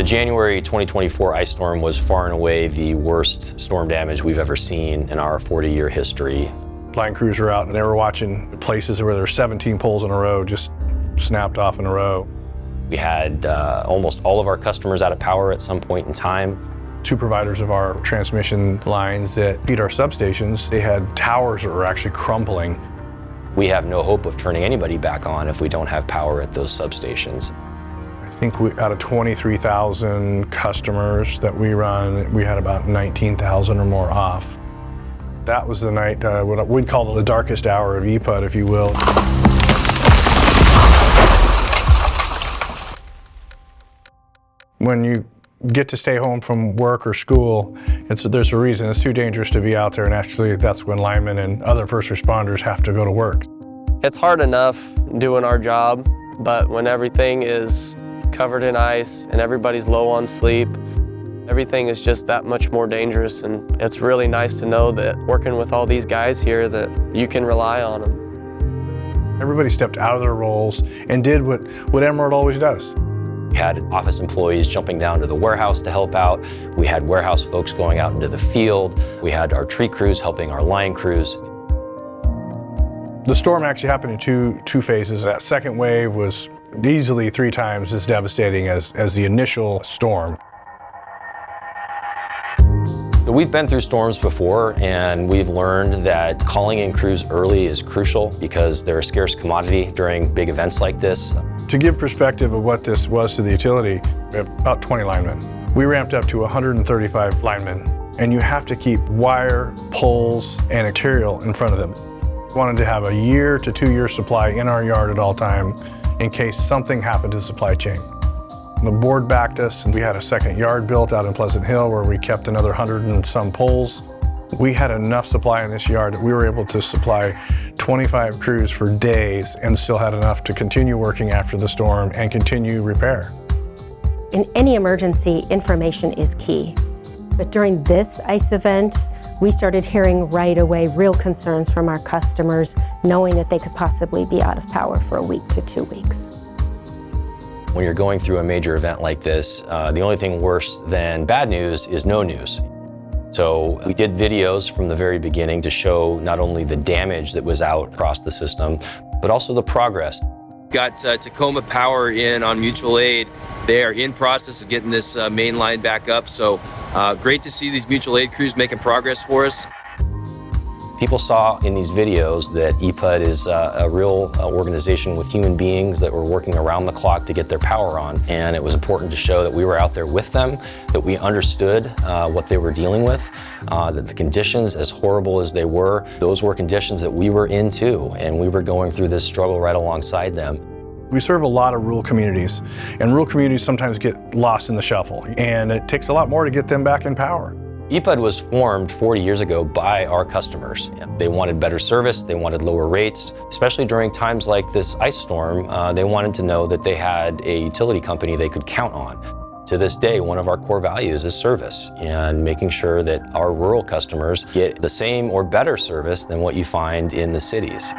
The January 2024 ice storm was far and away the worst storm damage we've ever seen in our 40-year history. Line crews were out and they were watching places where there were 17 poles in a row just snapped off in a row. We had almost all of our customers out of power at some point in time. Two providers of our transmission lines that feed our substations, they had towers that were actually crumbling. We have no hope of turning anybody back on if we don't have power at those substations. I think out of 23,000 customers that we run, we had about 19,000 or more off. That was the night, what we'd call the darkest hour of EPUD, if you will. When you get to stay home from work or school, there's a reason. It's too dangerous to be out there, and actually that's when linemen and other first responders have to go to work. It's hard enough doing our job, but when everything is covered in ice and everybody's low on sleep, everything is just that much more dangerous, and it's really nice to know that working with all these guys here that you can rely on them. Everybody stepped out of their roles and did what Emerald always does. We had office employees jumping down to the warehouse to help out. We had warehouse folks going out into the field. We had our tree crews helping our line crews. The storm actually happened in two phases. That second wave was easily 3 times as devastating as the initial storm. We've been through storms before, and we've learned that calling in crews early is crucial because they're a scarce commodity during big events like this. To give perspective of what this was to the utility, we have about 20 linemen. We ramped up to 135 linemen, and you have to keep wire, poles, and material in front of them. We wanted to have a 1 to 2 year supply in our yard at all time in case something happened to the supply chain. The board backed us, and we had a second yard built out in Pleasant Hill where we kept another 100 and some poles. We had enough supply in this yard that we were able to supply 25 crews for days and still had enough to continue working after the storm and continue repair. In any emergency, information is key. But during this ice event, we started hearing right away real concerns from our customers, knowing that they could possibly be out of power for a week to 2 weeks. When you're going through a major event like this, the only thing worse than bad news is no news. So we did videos from the very beginning to show not only the damage that was out across the system, but also the progress. Got Tacoma Power in on mutual aid. They are in process of getting this main line back up. So great to see these mutual aid crews making progress for us. People saw in these videos that EPUD is a real organization with human beings that were working around the clock to get their power on. And it was important to show that we were out there with them, that we understood what they were dealing with, that the conditions, as horrible as they were, those were conditions that we were in too, and we were going through this struggle right alongside them. We serve a lot of rural communities, and rural communities sometimes get lost in the shuffle, and it takes a lot more to get them back in power. EPUD was formed 40 years ago by our customers. They wanted better service, they wanted lower rates, especially during times like this ice storm. They wanted to know that they had a utility company they could count on. To this day, one of our core values is service and making sure that our rural customers get the same or better service than what you find in the cities.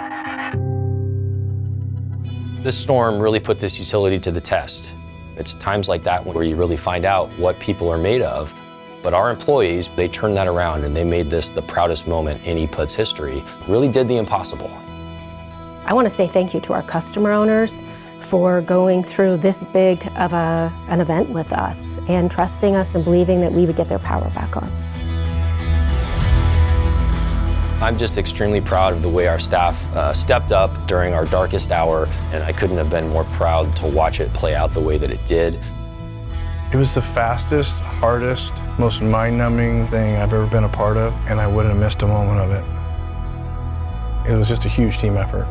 This storm really put this utility to the test. It's times like that where you really find out what people are made of. But our employees, they turned that around and they made this the proudest moment in EPUD's history. Really did the impossible. I want to say thank you to our customer owners for going through this big of an event with us and trusting us and believing that we would get their power back on. I'm just extremely proud of the way our staff stepped up during our darkest hour, and I couldn't have been more proud to watch it play out the way that it did. It was the fastest, hardest, most mind-numbing thing I've ever been a part of, and I wouldn't have missed a moment of it. It was just a huge team effort.